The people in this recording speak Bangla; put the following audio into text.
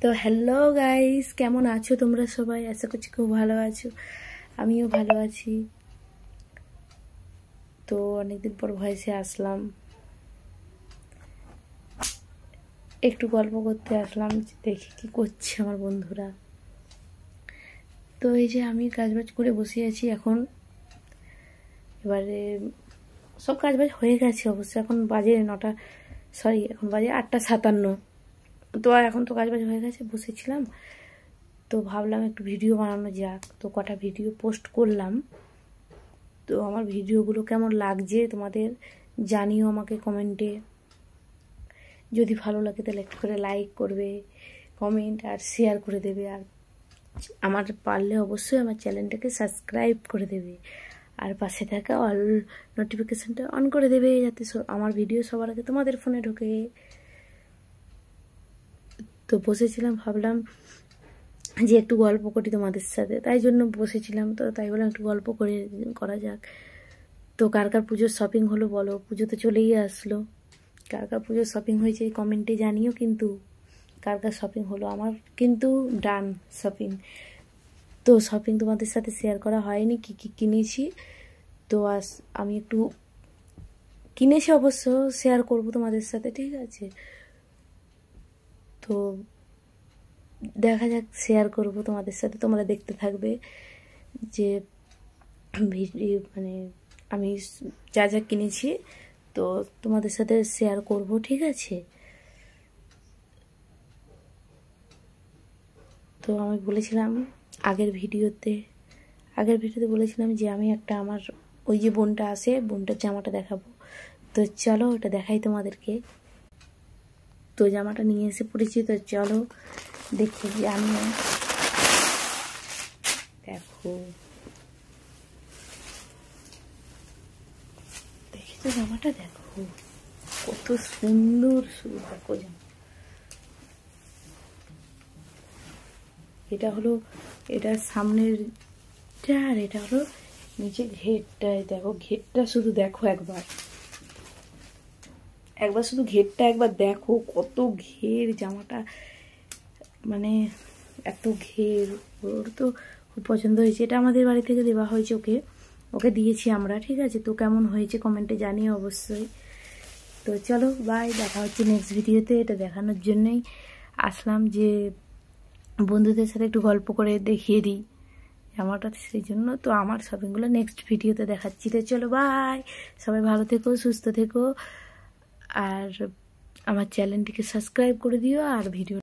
তো হ্যালো গাইস, কেমন আছো তোমরা সবাই? আশা করছি খুব ভালো আছো, আমিও ভালো আছি। তো অনেকদিন পর ভয়েসে আসলাম, একটু গল্প করতে আসলাম, দেখি কি করছে আমার বন্ধুরা। তো এই যে আমি কাজবাজ করে বসে আছি এখন। এবারে সব কাজবাজ হয়ে গেছে অবশ্য, এখন বাজে এখন বাজে 8:57। তো এখন তো কাজবাজ হয়ে গেছে, বসেছিলাম। তো ভাবলাম একটু ভিডিও বানানো যাক, তো কটা ভিডিও পোস্ট করলাম। তো আমার ভিডিওগুলো কেমন লাগছে তোমাদের জানিও আমাকে কমেন্টে। যদি ভালো লাগে তাহলে একটু করে লাইক করবে, কমেন্ট আর শেয়ার করে দেবে। আর আমার পারলে অবশ্যই আমার চ্যানেলটাকে সাবস্ক্রাইব করে দেবে, আর পাশে থাকা অল নোটিফিকেশানটা অন করে দেবে, যাতে আমার ভিডিও সবার আগে তোমাদের ফোনে ঢোকে। তো বসেছিলাম, ভাবলাম যে একটু গল্প করি তোমাদের সাথে, তাই জন্য বসেছিলাম। তো তাই বললাম একটু গল্প করা যাক। তো কার কার পুজোর শপিং হলো বলো, পুজো তো চলেই আসলো। কার কার পুজোর শপিং হয়েছে কমেন্টে জানিও কিন্তু কার কার শপিং হলো। আমার কিন্তু ডান শপিং। তো শপিং তোমাদের সাথে শেয়ার করা হয়নি, কি কি কিনেছি। তো আমি একটু কিনেছি, অবশ্য শেয়ার করব তোমাদের সাথে, ঠিক আছে? তো দেখা যাক, শেয়ার করব তোমাদের সাথে, তোমরা দেখতে থাকবে যে ভিডিও মানে আমি যা যা কিনেছি, তো তোমাদের সাথে শেয়ার করব, ঠিক আছে? তো আমি বলেছিলাম আগের ভিডিওতে বলেছিলাম যে আমি একটা আমার ওই যে বোনটা আসে, বোনটার জামাটা দেখাবো। তো চলো ওটা দেখাই তোমাদেরকে। তো জামাটা নিয়ে এসে পড়েছি, তো চলো দেখি আমিও। দেখো, দেখি তো জামাটা, দেখো কত সুন্দর। দেখো জামা, এটা হলো এটার সামনের, আর এটা হলো নিচে ঘেরটায়। দেখো ঘেরটা শুধু দেখো একবার শুধু ঘেরটা একবার দেখো, কত ঘের জামাটা, মানে এত ঘের। ওর তো খুব পছন্দ হয়েছে। এটা আমাদের বাড়ি থেকে দেওয়া হয়েছে, ওকে দিয়েছি আমরা, ঠিক আছে? তো কেমন হয়েছে কমেন্টে জানিয়ে অবশ্যই। তো চলো বাই, দেখা হচ্ছে নেক্সট ভিডিওতে। এটা দেখানোর জন্যই আসলাম যে বন্ধুদের সাথে একটু গল্প করে দেখিয়ে দিই জামাটা, সেই জন্য। তো আমার শপিংগুলো নেক্সট ভিডিওতে দেখাচ্ছি। তো চলো বাই, সবাই ভালো থেকো, সুস্থ থেকো, আর আমার চ্যানেলটিকে সাবস্ক্রাইব করে দিও, আর ভিডিও